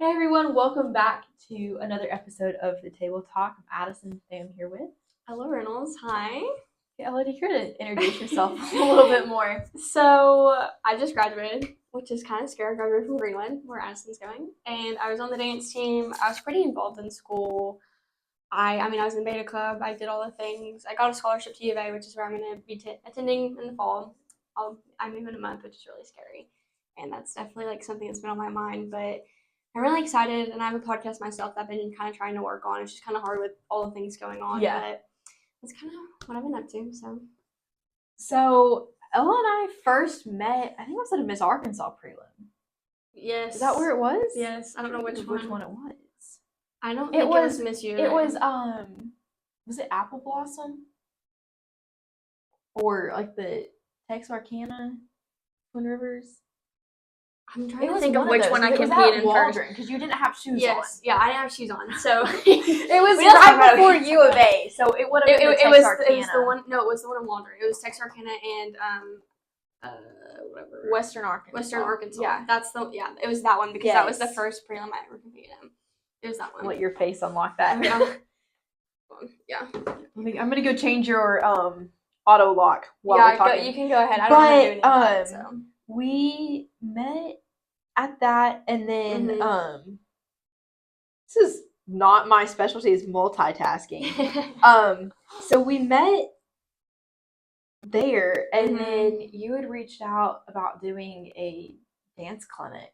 Hey everyone, welcome back to another episode of the Table Talk. I'm Addison, today I'm here with. Hello, Reynolds. Hi. Okay, I'll let you to introduce yourself a little bit more. So, I just graduated, which is kind of scary. I graduated from Greenwood, where Addison's going. And I was on the dance team. I was pretty involved in school. I was in beta club. I did all the things. I got a scholarship to U of A, which is where I'm going to be attending in the fall. I move in a month, which is really scary. And that's definitely like something that's been on my mind. But I'm really excited, and I have a podcast myself that I've been kind of trying to work on. It's just kind of hard with all the things going on, but that's kind of what I've been up to. So Ella and I first met, I think it was at a Miss Arkansas prelim. Yes. Is that where it was? Yes. I don't know which one it was. I don't think it was Miss U. It was it Apple Blossom? Or like the Texarkana, Twin Rivers? I'm trying to think of which one I competed in first. Because you didn't have shoes on. Yes, yeah, I didn't have shoes on. So it was right before U of A, so it would have been Texarkana. It was the one. No, it was the one in Waldron. It was Texarkana and whatever. Western Arkansas. Yeah, it was that one because that was the first prelim I ever competed in. It was that one. Let your face unlock that. Yeah. I'm gonna go change your auto lock while we're talking. You can go ahead. I don't want to do anything. So we met at that, and then this is not my specialty, is multitasking. So we met there, and then you had reached out about doing a dance clinic.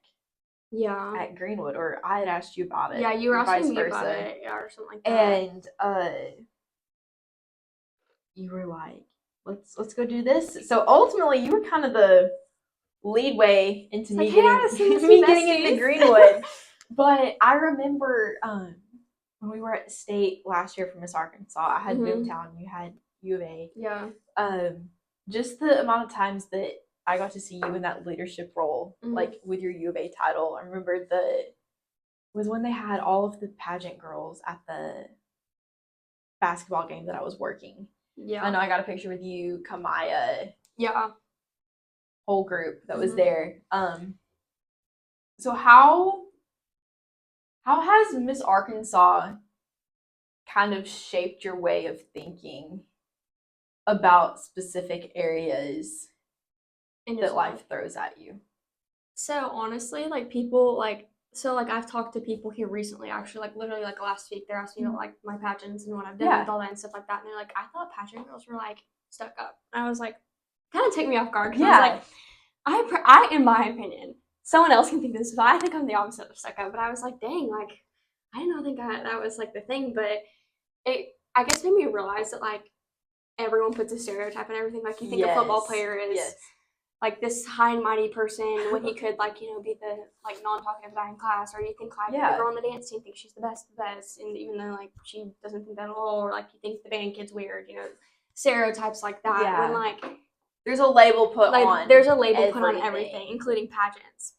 Yeah. At Greenwood, or I had asked you about it. Yeah, you were asking me about it, or something like that. And you were like, let's go do this. So ultimately, you were kind of the lead way into me getting into Greenwood. But I remember when we were at state last year for Miss Arkansas, I had Boomtown, you had U of A. Yeah. Just the amount of times that I got to see you in that leadership role, like with your U of A title. I remember was when they had all of the pageant girls at the basketball game that I was working. Yeah. I know I got a picture with you, Kamaya. Yeah. Whole group that was there. So how has Miss Arkansas kind of shaped your way of thinking about specific areas that life throws at you? So honestly, I've talked to people here recently, actually, literally last week. They're asking me about my pageants and what I've done with all that and stuff like that. And they're like, I thought pageant girls were stuck up. And I was like, kind of took me off guard. Yeah. I was like, I in my opinion, someone else can think this, but I think I'm the opposite of stuck up. But I was like, dang, I didn't think that was the thing. But it, I guess, made me realize that everyone puts a stereotype and everything. You think a football player is this high and mighty person when he could be the non-talkative guy in class, or you think the girl on the dance team thinks she's the best, and even though she doesn't think that at all, or you think the band kid's weird, stereotypes like that. Yeah. When there's a label put on. There's a label put on everything, including pageants.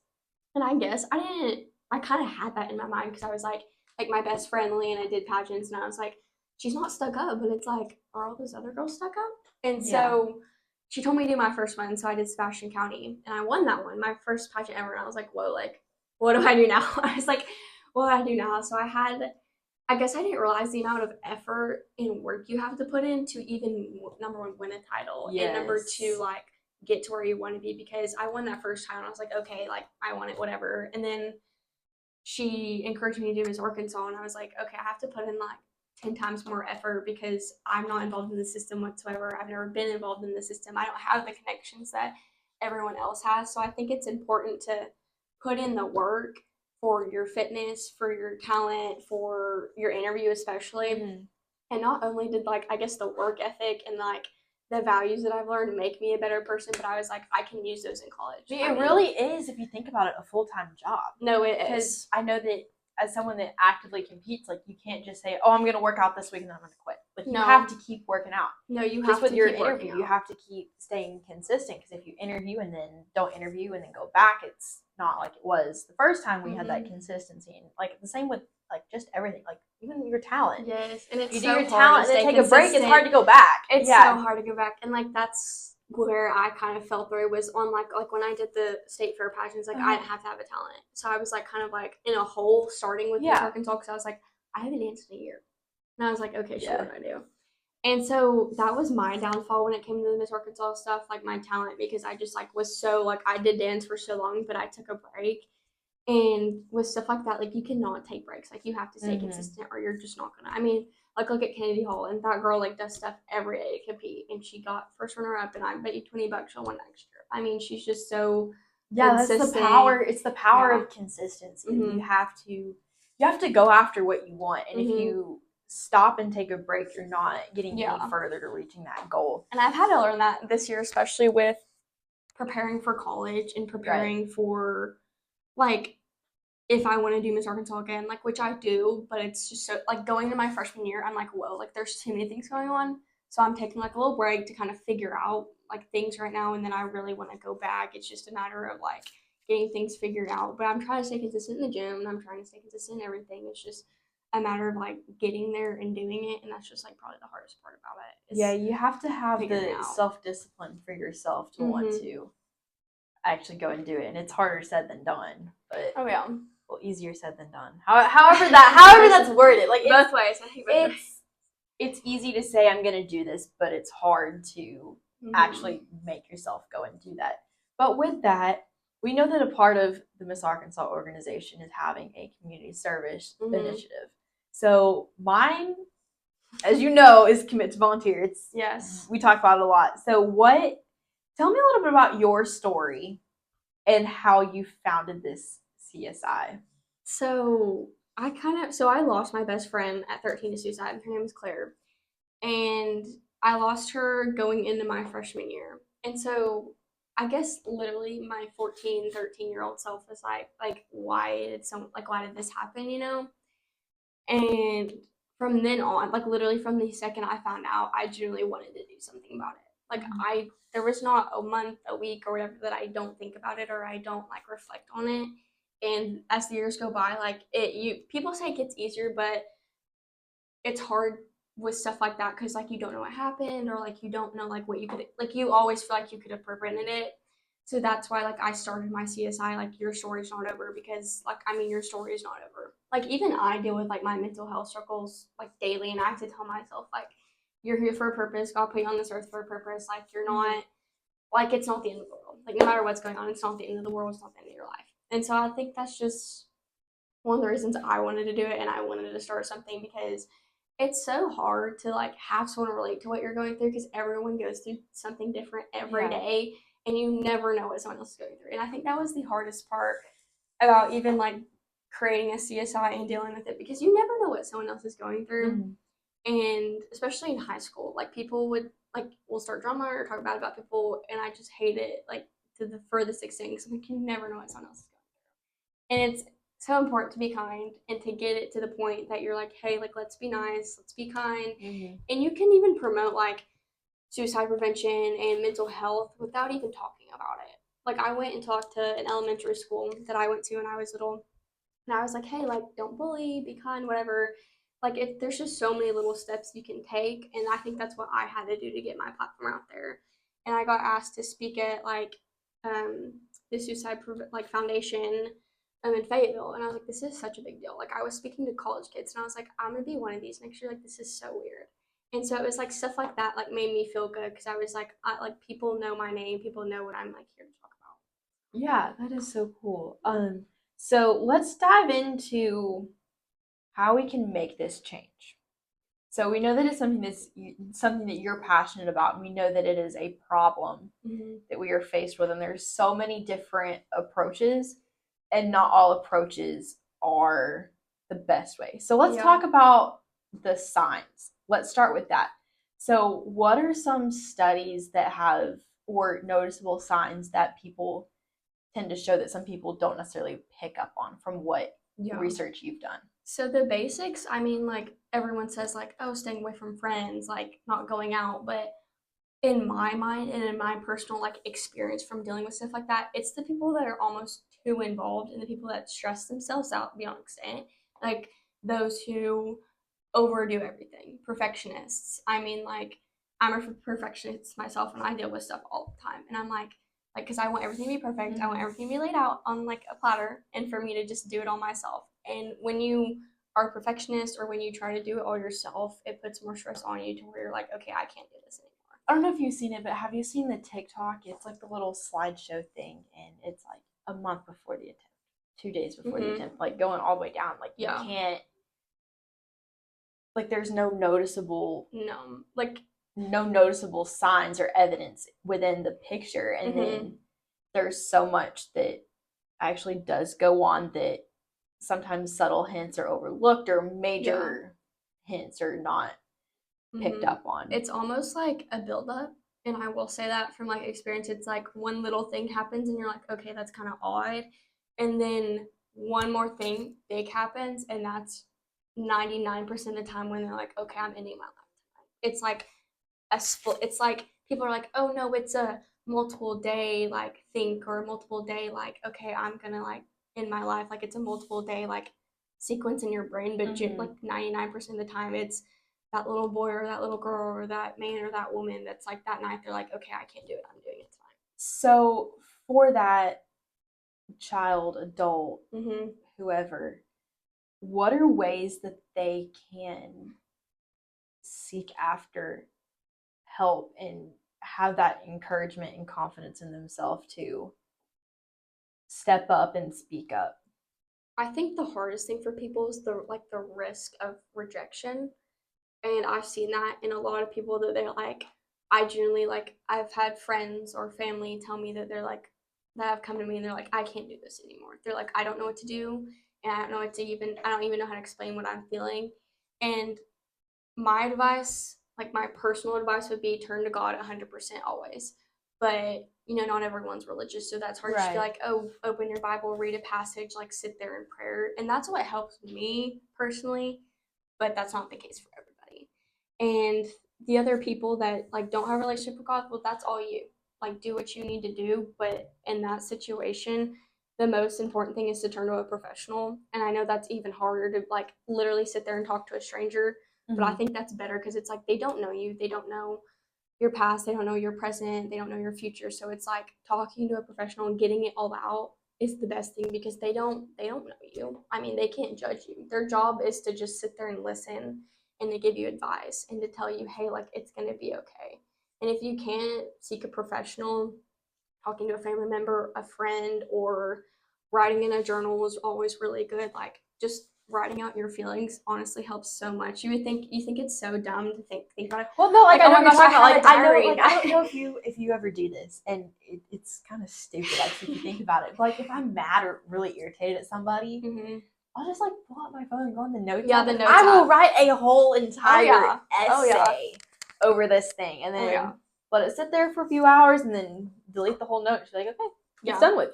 And I guess I kind of had that in my mind because I was like my best friend Leanna did pageants, and I was like, she's not stuck up, but it's are all those other girls stuck up? And so she told me to do my first one, so I did Sebastian County, and I won that one, my first pageant ever. And I was like, whoa, what do I do now? I was like, what do I do now? So I guess I didn't realize the amount of effort and work you have to put in to even, number one, win a title, and number two, get to where you want to be, because I won that first time, and I was like, okay, I won it, whatever. And then she encouraged me to do Miss Arkansas, and I was like, okay, I have to put in 10 times more effort because I'm not involved in the system whatsoever. I've never been involved in the system. I don't have the connections that everyone else has. So I think it's important to put in the work for your fitness, for your talent, for your interview especially. And not only did I guess the work ethic and the values that I've learned make me a better person, but I was like, I can use those in college. It really is, if you think about it, a full-time job. No, it is. Because I know that as someone that actively competes, you can't just say, oh, I'm going to work out this week and then I'm going to quit. You have to keep working out. No, you have to with your interview, you have to keep staying consistent, because if you interview and then don't interview and then go back, it's not like it was the first time we had that consistency. And the same with just everything, even your talent. Yes, and it's you so do your talent and then take a break. It's hard to go back. It's so hard to go back, and that's where I kind of fell through was on like when I did the state fair pageants, like I didn't have to have a talent. So I was like kind of like in a hole starting with Miss Arkansas because I was like, I haven't danced in a year. And I was like, okay, sure, what do I do? And so that was my downfall when it came to the Miss Arkansas stuff, like my talent, because I just like was so like I did dance for so long, but I took a break. And with stuff like that, like you cannot take breaks. Like you have to stay consistent or you're just not gonna. I mean, like look at Kennedy Hall and that girl like does stuff every day to compete and she got first runner up and I bet you $20 she'll win next year. I mean, she's just so consistent. That's the power. It's the power of consistency. You have to go after what you want. And if you stop and take a break, you're not getting any further to reaching that goal. And I've had to learn that this year, especially with preparing for college and preparing for like if I want to do Miss Arkansas again, like which I do, but it's just so like going to my freshman year, I'm like, whoa, like there's too many things going on. So I'm taking like a little break to kind of figure out like things right now, and then I really want to go back. It's just a matter of like getting things figured out. But I'm trying to stay consistent in the gym and I'm trying to stay consistent in everything. It's just a matter of like getting there and doing it, and that's just like probably the hardest part about it. You have to have the self-discipline for yourself to want to actually go and do it, and it's harder said than done. But well, easier said than done. However that's worded, like both ways. I think it's easy to say I'm gonna do this, but it's hard to actually make yourself go and do that. But with that, we know that a part of the Miss Arkansas organization is having a community service initiative. So mine, as you know, is Commit to Volunteer. We talk about it a lot. So tell me a little bit about your story and how you founded this CSI. So I lost my best friend at 13 to suicide. Her name is Claire. And I lost her going into my freshman year. And so I guess literally my 14, 13-year-old self is like, why did this happen, you know? And from then on, like literally from the second I found out, I genuinely wanted to do something about it. Like there was not a month, a week, or whatever that I don't think about it or I don't like reflect on it. And as the years go by, like people say it gets easier, but it's hard with stuff like that because like you don't know what happened or like you don't know like what you could like you always feel like you could have prevented it. So that's why like I started my CSI, like your story's not over, because like I mean your story is not over. Like even I deal with like my mental health struggles like daily, and I have to tell myself like you're here for a purpose. God put you on this earth for a purpose. Like you're not like it's not the end of the world. Like no matter what's going on, it's not the end of the world. It's not the end of your life. And so I think that's just one of the reasons I wanted to do it, and I wanted to start something because it's so hard to like have someone relate to what you're going through because everyone goes through something different every day, and you never know what someone else is going through. And I think that was the hardest part about even like creating a CSI and dealing with it, because you never know what someone else is going through. And especially in high school, like people will start drama or talk bad about people, and I just hate it like to the furthest extent because like you never know what someone else is going through. And it's so important to be kind and to get it to the point that you're like, hey, like let's be nice, let's be kind. And you can even promote like suicide prevention and mental health without even talking about it. Like I went and talked to an elementary school that I went to when I was little, and I was like, hey, like don't bully, be kind, whatever. Like there's just so many little steps you can take, and I think that's what I had to do to get my platform out there. And I got asked to speak at like the suicide foundation in Fayetteville, and I was like, this is such a big deal. Like I was speaking to college kids, and I was like, I'm gonna be one of these next year. Like this is so weird. And so it was like stuff like that like made me feel good because I was like, people know my name, people know what I'm like here to talk about. Yeah, that is so cool. So let's dive into how we can make this change. So we know that it's something that you're passionate about, and we know that it is a problem that we are faced with, and there's so many different approaches, and not all approaches are the best way. So let's talk about the signs. Let's start with that. So what are some studies that have or noticeable signs that people tend to show that some people don't necessarily pick up on from what research you've done? So the basics, I mean, like everyone says like, oh, staying away from friends, like not going out. But in my mind and in my personal like experience from dealing with stuff like that, it's the people that are almost too involved and the people that stress themselves out beyond extent. Like those who overdo everything, perfectionists. I mean, like I'm a perfectionist myself, and I deal with stuff all the time. And I'm like, because I want everything to be perfect. Mm-hmm. I want everything to be laid out on like a platter, and for me to just do it all myself. And when you are a perfectionist, or when you try to do it all yourself, it puts more stress on you to where you're like, okay, I can't do this anymore. I don't know if you've seen it, but have you seen the TikTok? It's like the little slideshow thing, and it's like a month before the attempt, 2 days before the attempt, like going all the way down. Like, you can't, like, there's no noticeable signs or evidence within the picture. And then there's so much that actually does go on that sometimes subtle hints are overlooked, or major hints are not picked up on. It's almost like a buildup, and I will say that from like experience. It's like one little thing happens and you're like, okay, that's kind of odd, and then one more thing big happens, and that's 99% of the time when they're like, okay, I'm ending my life tonight. It's like a split. It's like people are like, oh no, it's a multiple day like think, or a multiple day like, okay, I'm gonna like end my life. Like, it's a multiple day like sequence in your brain, but like 99% of the time it's that little boy or that little girl or that man or that woman that's like that night they're like, okay, I can't do it, I'm doing it tonight. So for that child, adult, whoever, what are ways that they can seek after help and have that encouragement and confidence in themselves to step up and speak up? I think the hardest thing for people is the risk of rejection. And I've seen that in a lot of people, that they're like, I genuinely, like, I've had friends or family tell me that they're like, that have come to me and they're like, I can't do this anymore. They're like, I don't know what to do, and I don't even know how to explain what I'm feeling. And my advice, like my personal advice, would be turn to God 100% always. But, not everyone's religious, so that's hard. Right. To be like, oh, open your Bible, read a passage, like sit there in prayer. And that's what helps me personally, but that's not the case for everyone. And the other people that like don't have a relationship with God, well, that's all you. Like, do what you need to do. But in that situation, the most important thing is to turn to a professional. And I know that's even harder to like literally sit there and talk to a stranger. But I think that's better, because it's like they don't know you. They don't know your past. They don't know your present. They don't know your future. So it's like talking to a professional and getting it all out is the best thing, because they don't know you. I mean, they can't judge you. Their job is to just sit there and listen, and to give you advice, and to tell you, hey, like, it's going to be okay. And if you can't, seek a professional. Talking to a family member, a friend, or writing in a journal is always really good. Like, just writing out your feelings honestly helps so much. You think it's so dumb to think about it. Well, no, like, oh my gosh, I don't know if you ever do this, and it's kind of stupid, like, if you think about it. But like, if I'm mad or really irritated at somebody, I'll just like pull out my phone and go on the notes. Yeah, the notes. I will write a whole entire essay over this thing, and then let it sit there for a few hours, and then delete the whole note. She's like, okay, it's done with.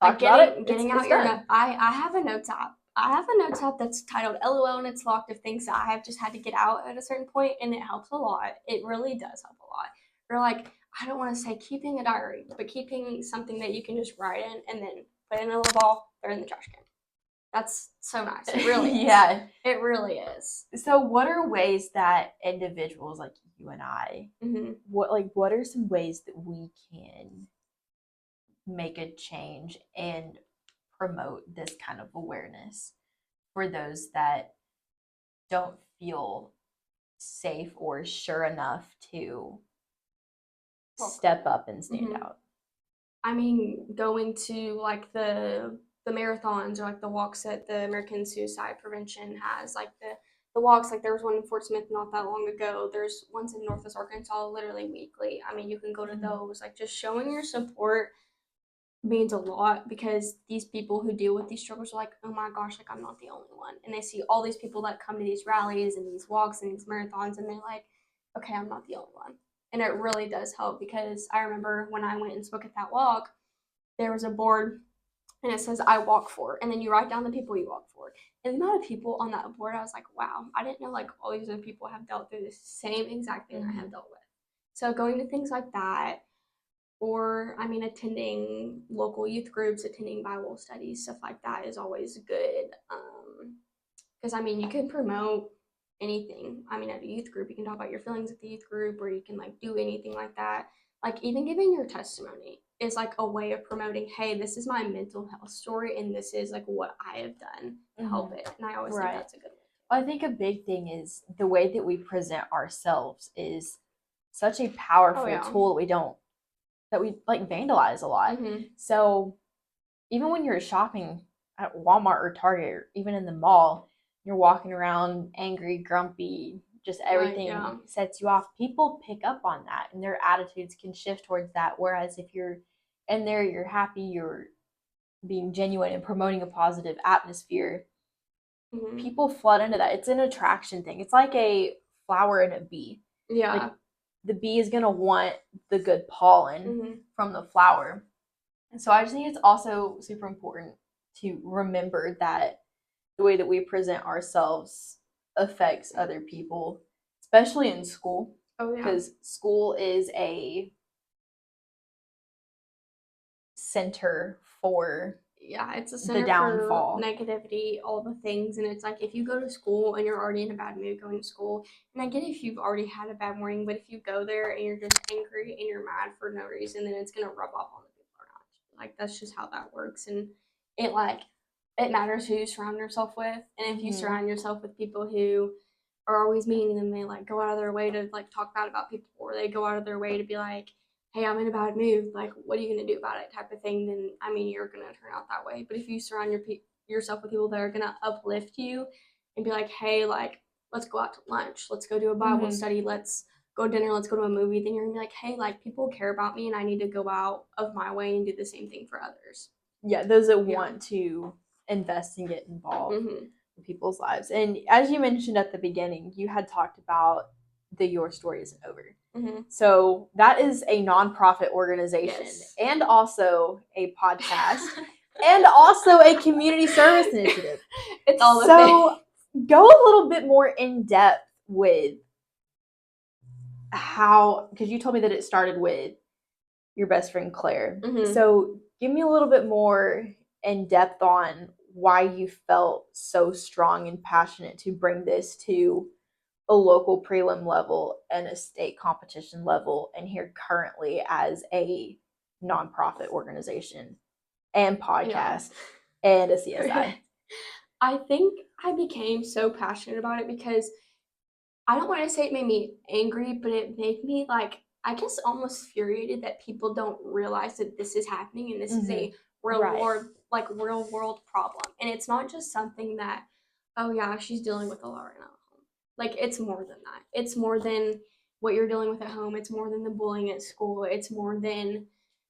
Talk about it. Getting out your note. I have a notes app. I have a notes app that's titled LOL, and it's locked of things that I have just had to get out at a certain point, and it helps a lot. It really does help a lot. Or like, I don't want to say keeping a diary, but keeping something that you can just write in and then put in a little ball, throw in the trash can. That's so nice. It really is. Yeah. It really is. So what are ways that individuals like you and I, what are some ways that we can make a change and promote this kind of awareness for those that don't feel safe or sure enough to step up and stand out? I mean, going to like the marathons, or like the walks that the American Suicide Prevention has, like the walks, like there was one in Fort Smith not that long ago. There's ones in Northwest Arkansas literally weekly. I mean, you can go to those. Like, just showing your support means a lot, because these people who deal with these struggles are like, oh my gosh, like, I'm not the only one. And they see all these people that come to these rallies and these walks and these marathons, and they're like, okay, I'm not the only one. And it really does help, because I remember when I went and spoke at that walk, there was a board and it says, I walk for, and then you write down the people you walk for. And the amount of people on that board, I was like, wow, I didn't know like all these other people have dealt through the same exact thing I have dealt with. So going to things like that, or I mean, attending local youth groups, attending Bible studies, stuff like that is always good. Because I mean, you can promote anything. I mean, at a youth group, you can talk about your feelings at the youth group, or you can like do anything like that. Like even giving your testimony is like a way of promoting, hey, this is my mental health story, and this is like what I have done to help it. And I always think that's a good way. Well, I think a big thing is the way that we present ourselves is such a powerful tool that we like vandalize a lot. So even when you're shopping at Walmart or Target, or even in the mall, you're walking around angry, grumpy, just everything sets you off. People pick up on that, and their attitudes can shift towards that. Whereas if you're in there, you're happy, you're being genuine and promoting a positive atmosphere, people flood into that. It's an attraction thing. It's like a flower and a bee. Yeah. Like, the bee is going to want the good pollen from the flower. And so I just think it's also super important to remember that the way that we present ourselves affects other people, especially in school. Oh, yeah. Because school is a center for it's a center the downfall, for negativity, all the things. And it's like if you go to school and you're already in a bad mood going to school, and I get if you've already had a bad morning, but if you go there and you're just angry and you're mad for no reason, then it's going to rub off on the people around you. Like that's just how that works. And it matters who you surround yourself with. And if you surround yourself with people who are always mean, and they like go out of their way to like talk bad about people, or they go out of their way to be like, hey, I'm in a bad mood, like, what are you going to do about it type of thing, then, I mean, you're going to turn out that way. But if you surround yourself with people that are going to uplift you and be like, hey, like, let's go out to lunch, let's go do a Bible study, let's go to dinner, let's go to a movie, then you're going to be like, hey, like, people care about me, and I need to go out of my way and do the same thing for others. Yeah, those that want to invest and get involved in people's lives. And as you mentioned at the beginning, you had talked about the Your Story Isn't Over. So that is a nonprofit organization and also a podcast and also a community service initiative. It's all the things. Go a little bit more in depth with how, because you told me that it started with your best friend Claire. So give me a little bit more in depth on why you felt so strong and passionate to bring this to a local prelim level and a state competition level, and here currently as a nonprofit organization and podcast and a CSI. I think I became so passionate about it because I don't want to say it made me angry, but it made me like, I guess almost infuriated that people don't realize that this is happening and this is a real world problem. And it's not just something that, oh yeah, she's dealing with a lot right now. Like, it's more than that. It's more than what you're dealing with at home. It's more than the bullying at school. It's more than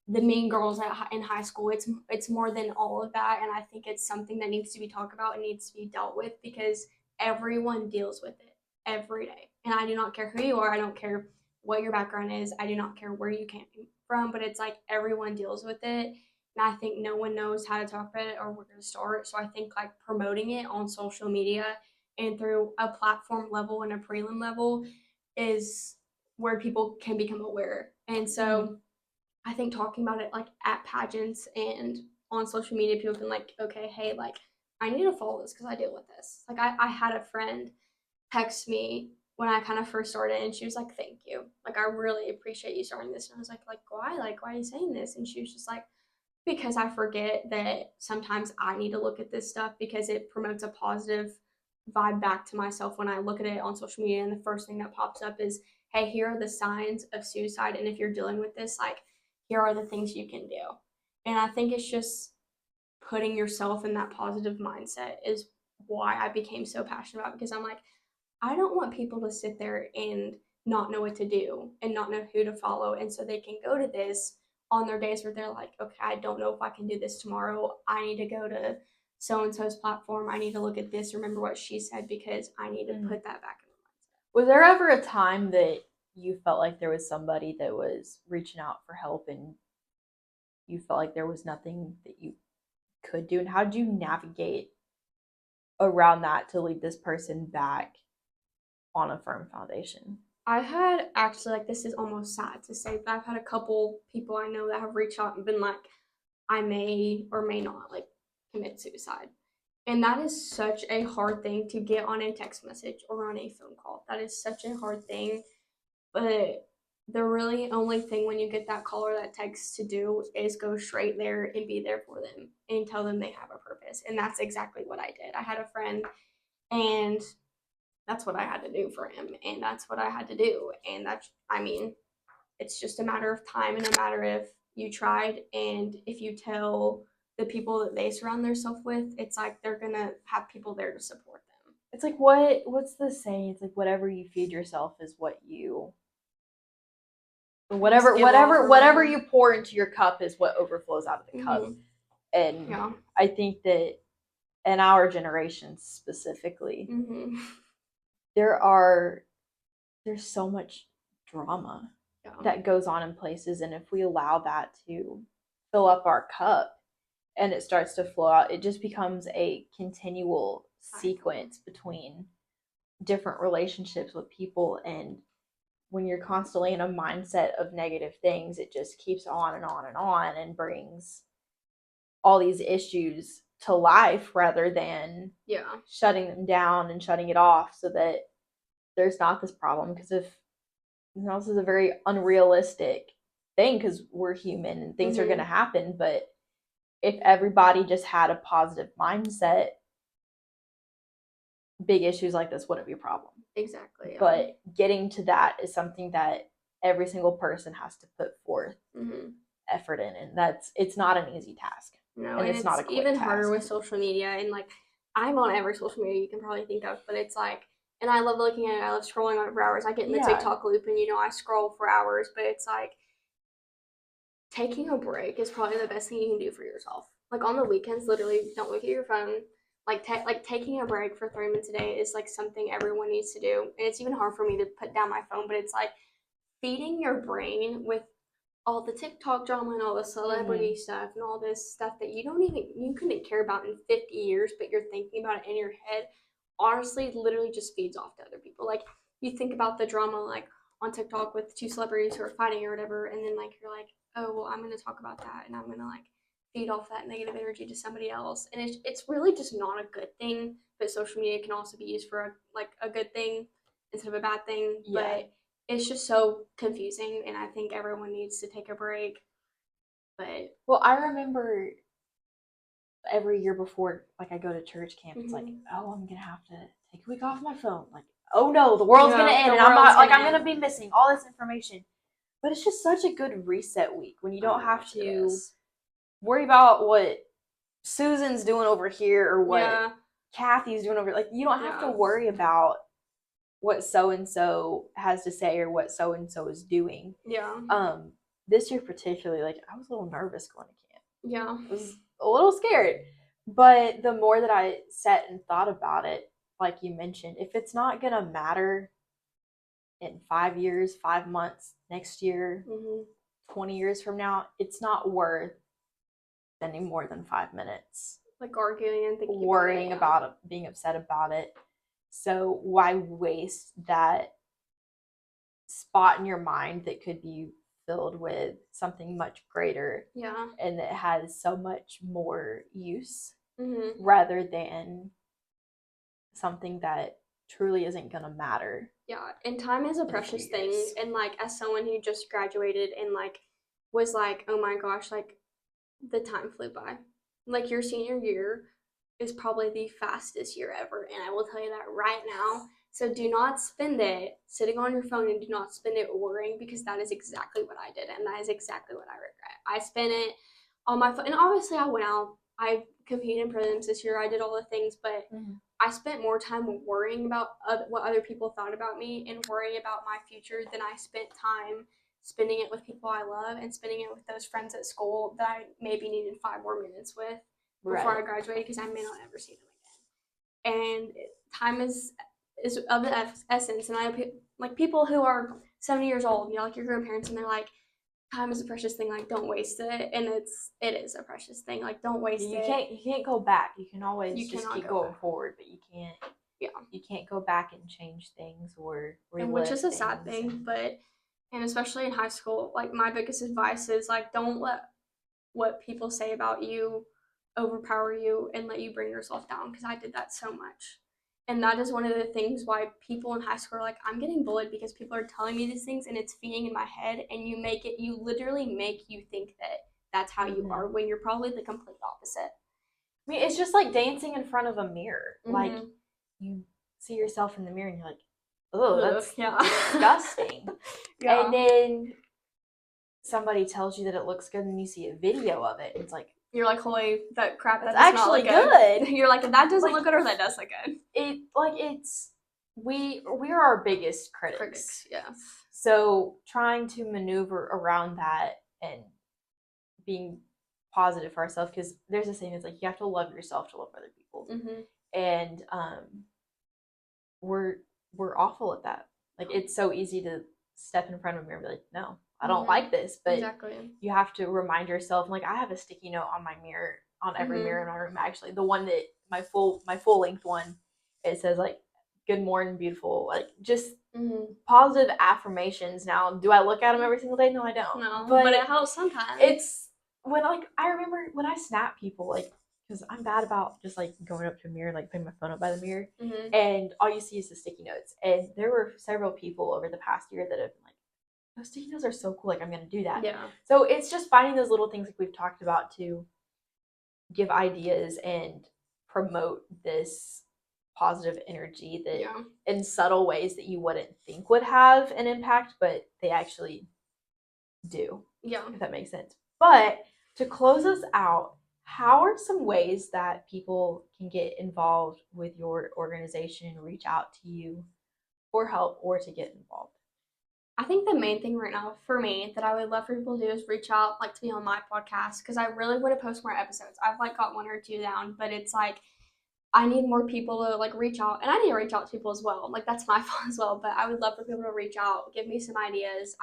the mean girls in high school. It's more than all of that. And I think it's something that needs to be talked about and needs to be dealt with because everyone deals with it every day. And I do not care who you are. I don't care what your background is. I do not care where you came from. But it's like everyone deals with it. And I think no one knows how to talk about it or where to start. So I think like promoting it on social media and through a platform level and a prelim level is where people can become aware. And so I think talking about it like at pageants and on social media, people can like, okay, hey, like I need to follow this because I deal with this. Like I had a friend text me when I kind of first started, and she was like, thank you. Like, I really appreciate you starting this. And I was like, why? Like, why are you saying this? And she was just like, because I forget that sometimes I need to look at this stuff because it promotes a positive vibe back to myself when I look at it on social media, and the first thing that pops up is, hey, here are the signs of suicide, and if you're dealing with this, like, here are the things you can do. And I think it's just putting yourself in that positive mindset is why I became so passionate about it, because I'm like, I don't want people to sit there and not know what to do and not know who to follow, and so they can go to this on their days where they're like, okay, I don't know if I can do this tomorrow. I need to go to so-and-so's platform. I need to look at this, remember what she said, because I need to put that back in my mindset. Was there ever a time that you felt like there was somebody that was reaching out for help and you felt like there was nothing that you could do? And how did you navigate around that to lead this person back on a firm foundation? I've had, actually, like, this is almost sad to say, but I've had a couple people I know that have reached out and been like, I may or may not, like, commit suicide. And that is such a hard thing to get on a text message or on a phone call. That is such a hard thing. But the really only thing when you get that call or that text to do is go straight there and be there for them and tell them they have a purpose. And that's exactly what I did. I had a friend, and that's what I had to do for him. And that's what I had to do. And that's, I mean, it's just a matter of time and a matter of you tried. And if you tell the people that they surround themselves with, it's like they're going to have people there to support them. It's like, what's the saying? It's like, whatever you feed yourself is what you... Whatever you pour into your cup is what overflows out of the cup. And I think that in our generation specifically, there's so much drama that goes on in places, and if we allow that to fill up our cup and it starts to flow out, it just becomes a continual sequence between different relationships with people. And when you're constantly in a mindset of negative things, it just keeps on and on and on and brings all these issues to life rather than shutting them down and shutting it off so that there's not this problem. Because if this is a very unrealistic thing, because we're human and things are going to happen, but if everybody just had a positive mindset, big issues like this wouldn't be a problem. Exactly. Yeah. But getting to that is something that every single person has to put forth effort in, and it's not an easy task. No, and it's not a quick even task. Harder with social media, and like I'm on every social media you can probably think of, but it's like, and I love looking at it, I love scrolling on it for hours. I get in the TikTok loop and I scroll for hours, but it's like taking a break is probably the best thing you can do for yourself. Like on the weekends, literally don't look at your phone. Like taking a break for 30 minutes a day is like something everyone needs to do. And it's even hard for me to put down my phone, but it's like feeding your brain with all the TikTok drama and all the celebrity stuff and all this stuff that you couldn't care about in 50 years, but you're thinking about it in your head, honestly, literally just feeds off to other people. Like you think about the drama like on TikTok with two celebrities who are fighting or whatever, and then like you're like, oh, well, I'm going to talk about that, and I'm going to like feed off that negative energy to somebody else. And it's really just not a good thing, but social media can also be used for a good thing instead of a bad thing. But it's just so confusing, and I think everyone needs to take a break. But well, I remember every year before, like I go to church camp, it's like, oh, I'm gonna have to take a week off my phone. Like, oh no, the world's gonna end, and I'm gonna be missing all this information. But it's just such a good reset week when you don't have to worry about what Susan's doing over here or what Kathy's doing over. Like, you don't have to worry about what so-and-so has to say or what so-and-so is doing. This year particularly, like, I was a little nervous going to camp. I was a little scared. But the more that I sat and thought about it, like you mentioned, if it's not going to matter in 5 years, 5 months, next year, 20 years from now, it's not worth spending more than 5 minutes. Like arguing and thinking worrying about it, being upset about it. So why waste that spot in your mind that could be filled with something much greater and that has so much more use rather than something that truly isn't going to matter. Yeah, and time is a precious thing. And like as someone who just graduated and like was like, oh my gosh, like the time flew by. Like your senior year is probably the fastest year ever, and I will tell you that right now. So do not spend it sitting on your phone, and do not spend it worrying, because that is exactly what I did, and that is exactly what I regret. I spent it on my phone, and obviously I went out, I competed in prelims this year, I did all the things, but I spent more time worrying about what other people thought about me and worrying about my future than I spent time spending it with people I love and spending it with those friends at school that I maybe needed 5 more minutes with before I graduated, because I may not ever see them again. And time is of the essence. And I like people who are 70 years old, like your grandparents, and they're like, time is a precious thing, like don't waste it. And it is a precious thing, like don't waste it. You can't go back. You can always just keep going forward, but you can't go back and change things or relive, which is a sad thing. But and especially in high school, like my biggest advice is like don't let what people say about you overpower you and let you bring yourself down, because I did that so much. And that is one of the things why people in high school are like, I'm getting bullied because people are telling me these things and it's feeding in my head, and you literally make you think that that's how you are when you're probably the complete opposite. I mean, it's just like dancing in front of a mirror. Like, you see yourself in the mirror and you're like, oh, that's disgusting. Yeah. And then somebody tells you that it looks good and you see a video of it and it's like, you're like, holy, that crap, that's actually good. You're like, that doesn't look good or that does look good. We're our biggest critics. Yeah. So trying to maneuver around that and being positive for ourselves, because there's a saying that's like, you have to love yourself to love other people. And we're awful at that. Like, it's so easy to step in front of a mirror and be like, no, I don't like this. But you have to remind yourself. Like, I have a sticky note on my mirror, on every mirror in my room. Actually, the one that my full length one, it says like, good morning, beautiful. Like, just positive affirmations. Now, do I look at them every single day? No, I don't. No, but it helps sometimes. It's when, like, I remember when I snap people, like, because I'm bad about just like going up to a mirror, like putting my phone up by the mirror, and all you see is the sticky notes. And there were several people over the past year that have been like, those sticky notes are so cool, like, I'm gonna do that. Yeah. So it's just finding those little things like we've talked about to give ideas and promote this positive energy that in subtle ways that you wouldn't think would have an impact, but they actually do. Yeah. If that makes sense. But to close us out, how are some ways that people can get involved with your organization and reach out to you for help or to get involved? I think the main thing right now for me that I would love for people to do is reach out, like, to be on my podcast, because I really want to post more episodes. I've like got 1 or 2 down, but it's like, I need more people to like reach out, and I need to reach out to people as well. Like, that's my fault as well, but I would love for people to reach out, give me some ideas.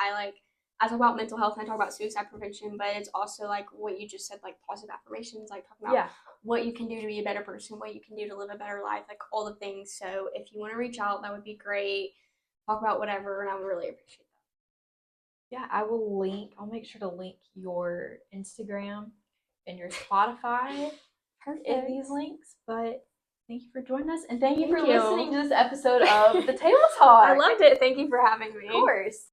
I talk about mental health and I talk about suicide prevention, but it's also like what you just said, like positive affirmations, like talking about what you can do to be a better person, what you can do to live a better life, like all the things. So if you want to reach out, that would be great. Talk about whatever, and I would really appreciate that. Yeah, I'll make sure to link your Instagram and your Spotify in these links. But thank you for joining us, and thank you for listening to this episode of the Table Talk. I loved it. Thank you for having me. Of course.